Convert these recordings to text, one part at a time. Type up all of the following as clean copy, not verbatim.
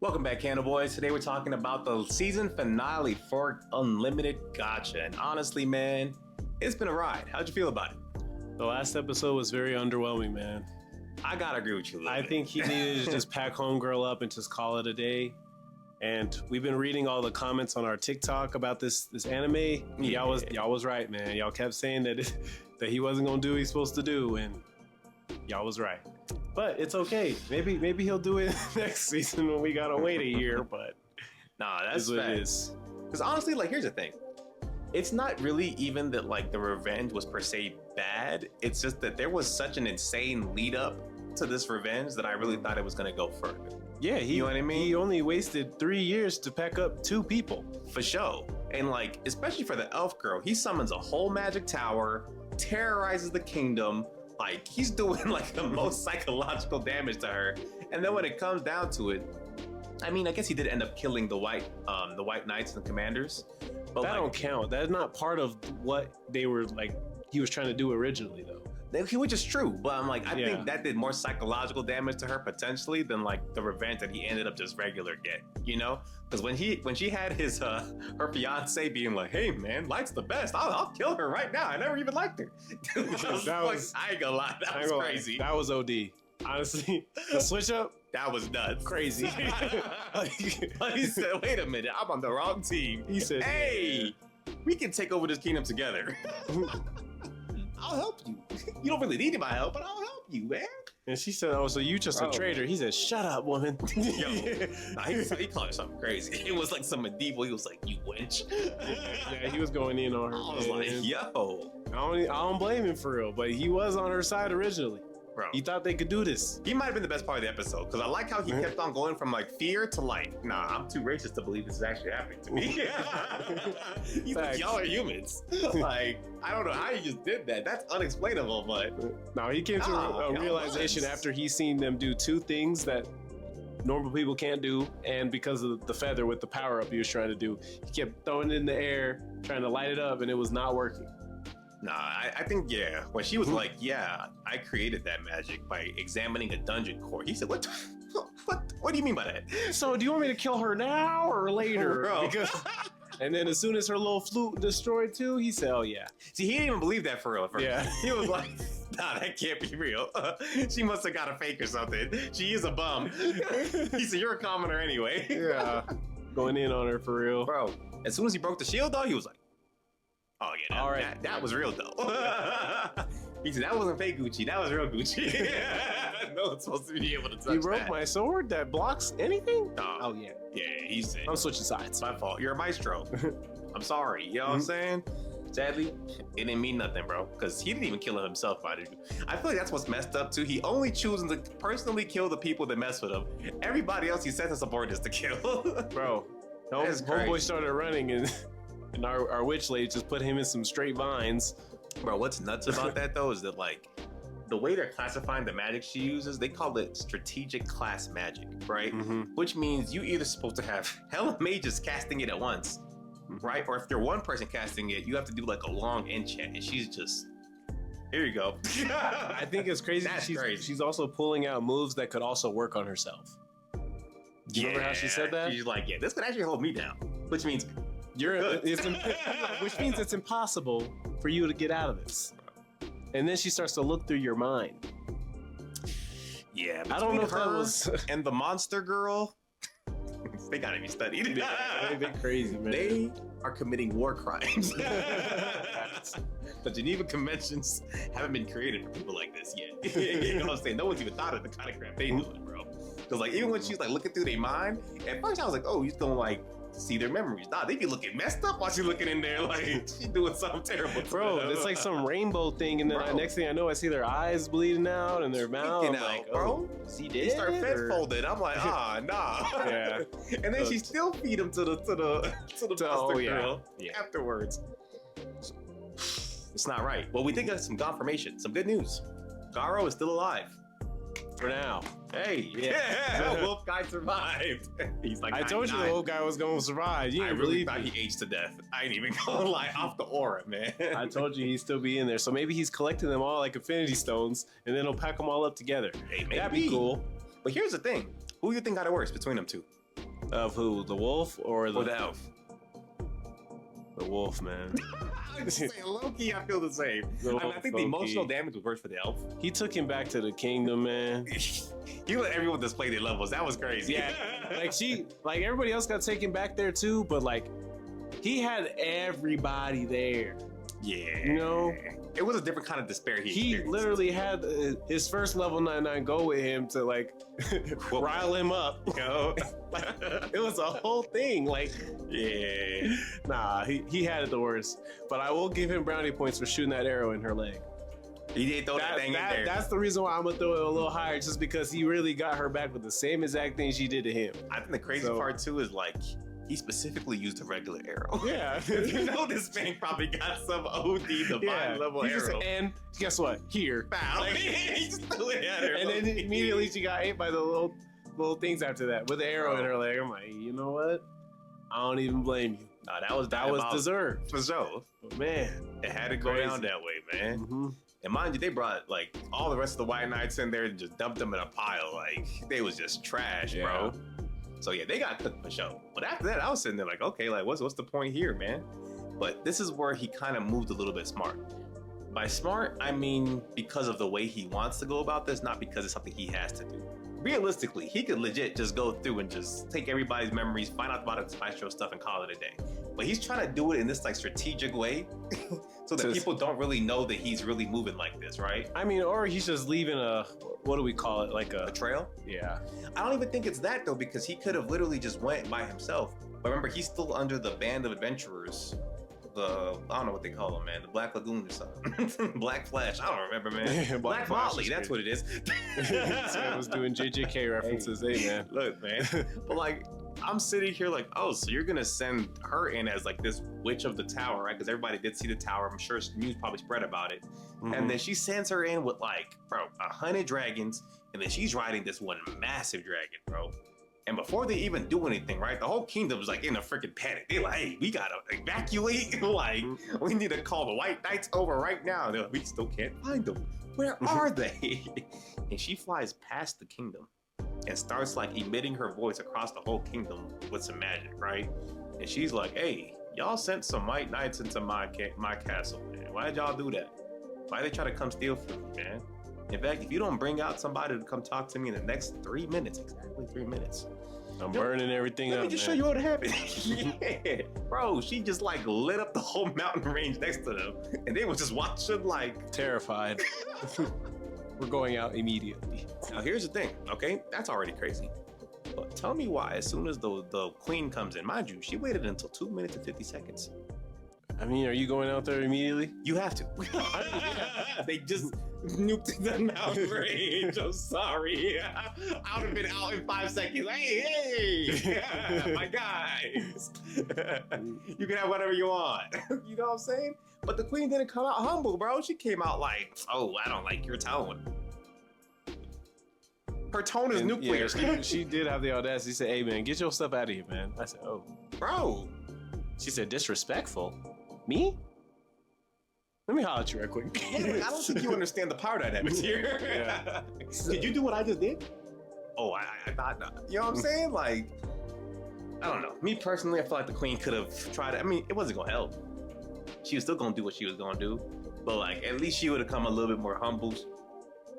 Welcome back, Candle Boys. Today we're talking about the season finale for Unlimited Gacha. And honestly, man, it's been a ride. How'd you feel about it? The last episode was very underwhelming, man. I gotta agree with you. I think he needed to just pack Homegirl up and just call it a day. And we've been reading all the comments on our TikTok about this anime. Yeah. Y'all was right, man. Y'all kept saying that he wasn't gonna do what he's supposed to do, and y'all was right. But it's okay. Maybe he'll do it next season when we gotta wait a year. But nah, that's what fact. it is. Because honestly, like, here's the thing. It's not really even that like the revenge was per se bad. It's just that there was such an insane lead up to this revenge that I really thought it was gonna go further. Yeah, you know what I mean? He only wasted 3 years to pack up 2 people. For sure. And like, especially for the elf girl, he summons a whole magic tower, terrorizes the kingdom. Like, he's doing like the most psychological damage to her. And then when it comes down to it, I mean, I guess he did end up killing the white knights and commanders. But that don't count. That's not part of what they were like. He was trying to do originally, though. Which is true, but I'm like, I think that did more psychological damage to her potentially than like the revenge that he ended up just regular get, you know? Because when she had his her fiance being like, "Hey man, Light's the best. I'll kill her right now. I never even liked her." Dude, I ain't gonna lie, that was crazy. That was OD. Honestly, the switch up, that was nuts. Crazy. But he said, "Wait a minute, I'm on the wrong team." He said, "Hey, we can take over this kingdom together." I'll help you. You don't really need my help, but I'll help you, man. And she said, "Oh, so you just a traitor?" He said, "Shut up, woman." Yo, he called her something crazy. It was like some medieval. He was like, "You wench." Yeah, he was going in on her. I was like, "Yo." I don't blame him for real, but he was on her side originally. Bro, he thought they could do this. He might have been the best part of the episode because I like how he kept on going from like fear to like, nah, I'm too racist to believe this is actually happening to me. He's like, y'all are humans. Like, I don't know how you just did that. That's unexplainable, but no, he came to a realization after he seen them do 2 things that normal people can't do, and because of the feather with the power up he was trying to do, he kept throwing it in the air, trying to light it up, and it was not working. Nah, I think, when she was like, "Yeah, I created that magic by examining a dungeon core," he said, What do you mean by that? So do you want me to kill her now or later? Bro. Because, and then as soon as her little flute destroyed too, he said, "Oh yeah." See, he didn't even believe that for real. Yeah. He was like, "Nah, that can't be real. She must have got a fake or something. She is a bum." He said, "You're a commoner anyway." Yeah. Going in on her for real. Bro, as soon as he broke the shield though, he was like, "Oh yeah, all right. that was real though." He said, "That wasn't fake Gucci, that was real Gucci." No one's supposed to be able to touch that. You broke my sword that blocks anything? Oh yeah. Yeah, he said, I'm switching sides. My fault. You're a maestro. I'm sorry. You know what I'm saying? Sadly, it didn't mean nothing, bro. Because he didn't even kill him himself. I feel like that's what's messed up too. He only chooses to personally kill the people that mess with him. Everybody else he sends a subordinates to kill. Bro, homeboy started running and our witch lady just put him in some straight vines. Bro, what's nuts about that though is that like the way they're classifying the magic she uses, they call it strategic class magic, right? Which means you either supposed to have hella mages casting it at once, right? Or if you're one person casting it, you have to do like a long enchant, and she's just, here you go. I think it's crazy. She's also pulling out moves that could also work on herself. Do you remember how she said that? She's like, "Yeah, this could actually hold me down," which means which means it's impossible for you to get out of this. And then she starts to look through your mind. Yeah, I don't know if that was and the monster girl. They gotta be studied. They're crazy, man. They are committing war crimes. The Geneva Conventions haven't been created for people like this yet. You know what I'm saying? No one's even thought of the kind of crap they doing, bro. Because like even when she's like looking through their mind, at first I was like, "Oh, he's gonna like see their memories." Nah, they be looking messed up while she's looking in there like she's doing something terrible. Bro, it's like some rainbow thing, and then next thing I know, I see their eyes bleeding out and their mouth. I'm like, bro, is he dead? He start fed folded. I'm like, nah. Yeah. And then she still feed him to the monster girl afterwards. It's not right. Well, we did get some confirmation, some good news. Garo is still alive. For now. Hey, the wolf guy survived. He's like, I told you the wolf guy was gonna survive. You didn't really thought he aged to death. I ain't even gonna lie, off the aura, man. I told you he'd still be in there. So maybe he's collecting them all like Infinity Stones, and then he'll pack them all up together. Hey, that'd be cool. But here's the thing. Who you think got it worse between them two? Of who? The wolf or the elf? The wolf, man. I'm saying, low-key, I feel the same. I think the emotional damage was worse for the elf. He took him back to the kingdom, man. He let everyone display their levels. That was crazy. Yeah, like everybody else got taken back there too, but like he had everybody there. Yeah, you know, it was a different kind of despair. He literally had his first level 99 go with him to like rile him up. You know, it was a whole thing. Like, yeah, nah, he had it the worst. But I will give him brownie points for shooting that arrow in her leg. He did throw that thing in there. That's the reason why I'm gonna throw it a little higher, just because he really got her back with the same exact thing she did to him. I think the crazy part too is like he specifically used a regular arrow. Yeah, you know this man probably got some OD divine level arrow. And guess what? Here, like, he just threw it at her. And then immediately she got ate by the little things after that with the arrow in her leg. I'm like, you know what? I don't even blame you. Nah, that was deserved for sure. But man, it had to go down that way, man. Mm-hmm. And mind you, they brought like all the rest of the White Knights in there and just dumped them in a pile. Like they was just trash, bro. So yeah, they got cooked for sure. But after that, I was sitting there like, okay, like what's the point here, man? But this is where he kind of moved a little bit smart. By smart, I mean because of the way he wants to go about this, not because it's something he has to do. Realistically, he could legit just go through and just take everybody's memories, find out about the Spice Show stuff, and call it a day. But he's trying to do it in this like strategic way, so that people don't really know that he's really moving like this, right? I mean, or he's just leaving a, what do we call it, like a trail? Yeah. I don't even think it's that though, because he could have literally just went by himself. But remember, he's still under the band of adventurers. I don't know what they call them, man. The Black Lagoon or something. Black Flash. I don't remember, man. Black Motley. That's what it is. So I was doing JJK references. Hey man. Look, man. But like, I'm sitting here like, oh, so you're gonna send her in as like this witch of the tower, right? Because everybody did see the tower. I'm sure news probably spread about it. Mm-hmm. And then she sends her in with like, bro, 100 dragons, and then she's riding this one massive dragon, bro. And before they even do anything, right, the whole kingdom's like in a freaking panic. They're like, hey, we gotta evacuate. Like, we need to call the White Knights over right now. They're like, we still can't find them. Where are they? And she flies past the kingdom and starts like emitting her voice across the whole kingdom with some magic, right? And she's like, hey, y'all sent some White Knights into my castle, man. Why did y'all do that? Why did they try to come steal from me, man? In fact, if you don't bring out somebody to come talk to me in the next 3 minutes, exactly 3 minutes, I'm burning everything up. Let me just show you what happened. Yeah. Bro, she just like lit up the whole mountain range next to them, and they was just watching like terrified. We're going out immediately. Now here's the thing, okay? That's already crazy. But tell me why, as soon as the queen comes in, mind you, she waited until 2 minutes and 50 seconds. I mean, are you going out there immediately? You have to. They just nuked the mountain range. I'm sorry. I would have been out in 5 seconds. Hey, my guys. You can have whatever you want. You know what I'm saying? But the queen didn't come out humble, bro. She came out like, oh, I don't like your tone. Her tone is nuclear. Yeah, she did have the audacity to say, hey, man, get your stuff out of here, man. I said, oh. Bro. She said, disrespectful. Me? Let me holler at you real quick. I don't think you understand the power dynamics here. Yeah. Did you do what I just did? Oh, I thought not. You know what I'm saying? Like, I don't know. Me personally, I feel like the queen could have tried it. I mean, it wasn't going to help. She was still going to do what she was going to do. But like, at least she would have come a little bit more humble.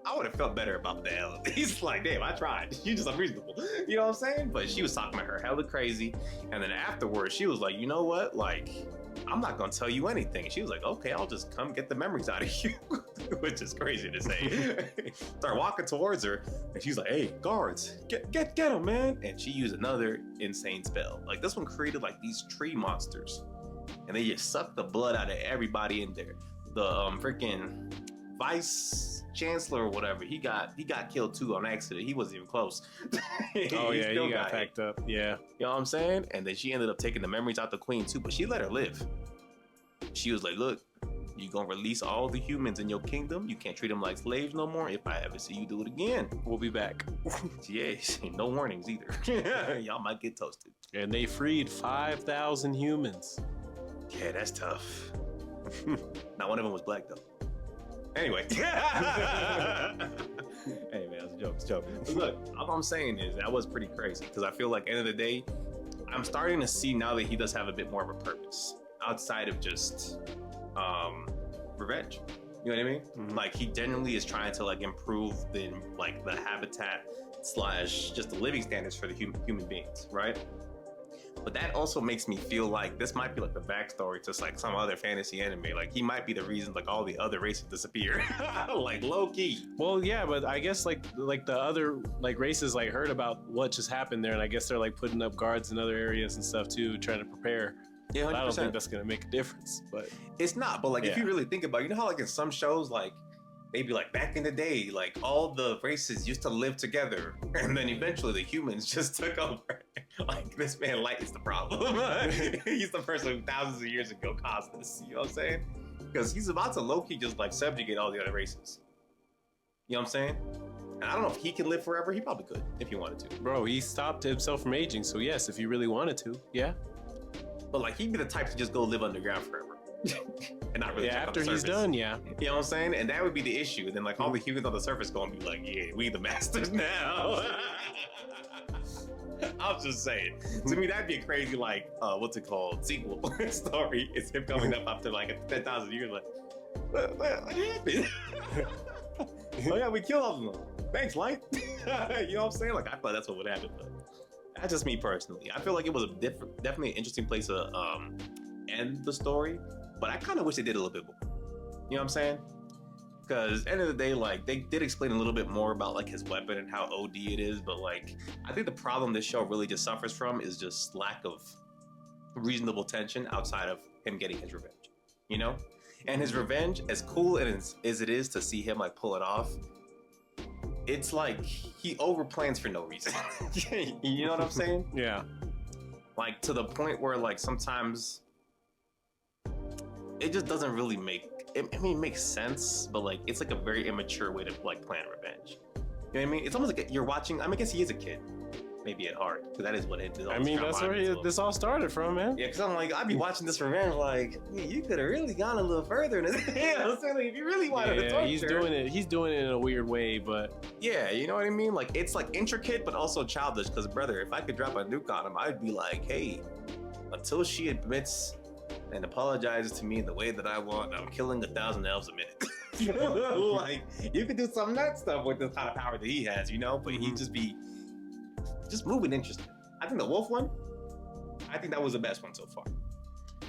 I would have felt better about that. At least like, damn, I tried. You just unreasonable. You know what I'm saying? But she was talking about her hella crazy. And then afterwards, she was like, you know what? Like, I'm not going to tell you anything. She was like, okay, I'll just come get the memories out of you. Which is crazy to say. Start walking towards her. And she's like, hey, guards, get them, man. And she used another insane spell. Like, this one created like these tree monsters. And they just sucked the blood out of everybody in there. The freaking vice chancellor or whatever, he got killed too on accident. He wasn't even close. Oh yeah, he got packed up. Yeah, you know what I'm saying? And then she ended up taking the memories out the queen too, but she let her live. She was like, look, you gonna release all the humans in your kingdom. You can't treat them like slaves no more. If I ever see you do it again, we'll be back. Yes, no warnings either. Y'all might get toasted. And they freed 5,000 humans. Yeah, that's tough. Not one of them was black though. Anyway. Hey man, that's a joke. But look, all I'm saying is that was pretty crazy because I feel like at the end of the day, I'm starting to see now that he does have a bit more of a purpose outside of just revenge. You know what I mean? Mm-hmm. Like he genuinely is trying to like improve the habitat / just the living standards for the human beings, right? But that also makes me feel like this might be like the backstory to like some other fantasy anime. Like he might be the reason like all the other races disappear, like low key. Well, yeah, but I guess like the other like races like heard about what just happened there, and I guess they're like putting up guards in other areas and stuff too, trying to prepare. Yeah, 100%. I don't think that's gonna make a difference, but it's not. But like if you really think about it, you know how like in some shows like maybe like back in the day, like all the races used to live together, and then eventually the humans just took over. Like this man Light is the problem. He's the person who thousands of years ago caused this. You know what I'm saying? Because he's about to low-key just like subjugate all the other races. You know what I'm saying? And I don't know if he can live forever. He probably could if he wanted to. Bro, he stopped himself from aging, so yes, if he really wanted to, yeah. But like he'd be the type to just go live underground forever. And not really check after on the he's surface. done, yeah. You know what I'm saying? And that would be the issue. And then like all the humans on the surface gonna be like, yeah, we the masters now. I'm just saying. To me, that'd be a crazy like what's it called? Sequel story. It's him coming up after like 10,000 years, like what happened? Oh yeah, we killed all of them. Thanks, Light. You know what I'm saying? Like I thought that's what would happen, but that's just me personally. I feel like it was a definitely an interesting place to end the story, but I kind of wish they did a little bit more. You know what I'm saying? Because end of the day, like they did explain a little bit more about like his weapon and how OD it is, but like I think the problem this show really just suffers from is just lack of reasonable tension outside of him getting his revenge. You know? And his revenge, as cool as it is to see him like pull it off, it's like he overplans for no reason. You know what I'm saying? Yeah. Like to the point where like sometimes it just doesn't really make I mean it makes sense, but like it's like a very immature way to like plan revenge. You know what I mean? It's almost like you're watching, I mean I guess he is a kid. Maybe at heart, because that is what it is. I mean, that's where this all started from, man. Yeah, because I'm like, I'd be watching this revenge like, man, you could have really gone a little further in this. You know what I'm saying? Like, if you really wanted to torture. He's doing it in a weird way, but yeah, you know what I mean? Like, it's like intricate, but also childish. Because, brother, if I could drop a nuke on him, I'd be like, hey, until she admits and apologizes to me in the way that I want, I'm killing 1,000 elves a minute. You know? Like, you could do some nut stuff with the kind of power that he has, you know? But he'd just be moving interesting. I think the wolf one, I think that was the best one so far.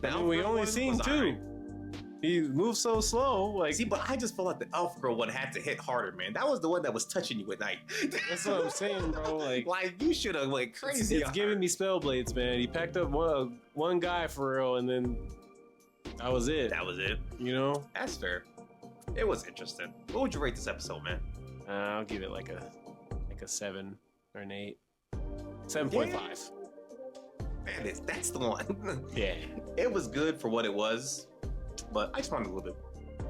I mean, we only seen two. He moves so slow. Like, see, but I just felt like the elf girl one had to hit harder, man. That was the one that was touching you at night. That's what I'm saying, bro. Like you should have went crazy. It's giving me spell blades, man. He packed up one guy for real, and then that was it. That was it. You know, that's fair. It was interesting. What would you rate this episode, man? I'll give it like a 7 or an 8. 7.5. Man, that's the one. Yeah. It was good for what it was, but I just wanted a little bit. You know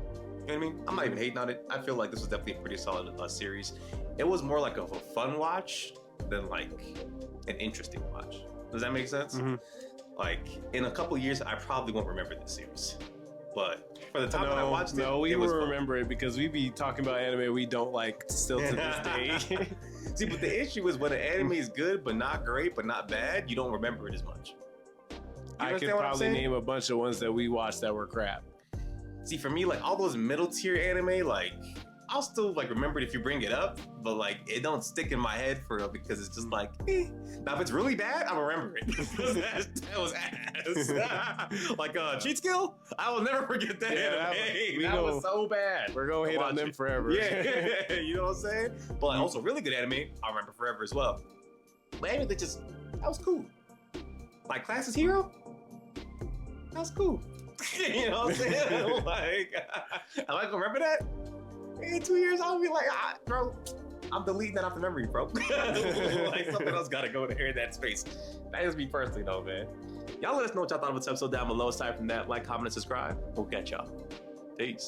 what I mean? I'm not even hating on it. I feel like this was definitely a pretty solid series. It was more like a fun watch than like an interesting watch. Does that make sense? Mm-hmm. Like in a couple years, I probably won't remember this series. But for the time that I watched it, we will remember it because we be talking about anime we don't like still to this day. See, but the issue is when an anime is good but not great but not bad, you don't remember it as much. I could probably name a bunch of ones that we watched that were crap. See, for me, like all those middle tier anime, like I'll still like remember it if you bring it up, but like it don't stick in my head for real because it's just like, Now if it's really bad, I'll remember it. That was ass. Like Cheat Skill, I will never forget that anime. That was so bad. We're gonna hate on them forever. Yeah, you know what I'm saying? But also really good anime, I'll remember forever as well. But anyway, that was cool. Like Class is Hero, that was cool. You know what I'm saying? Like, am I gonna remember that? In 2 years, I'll be like, bro, I'm deleting that off the memory, bro. Like something else gotta go there in that space. That is me personally, though, man. Y'all let us know what y'all thought of this episode down below. Aside from that, like, comment, and subscribe. We'll catch y'all. Peace.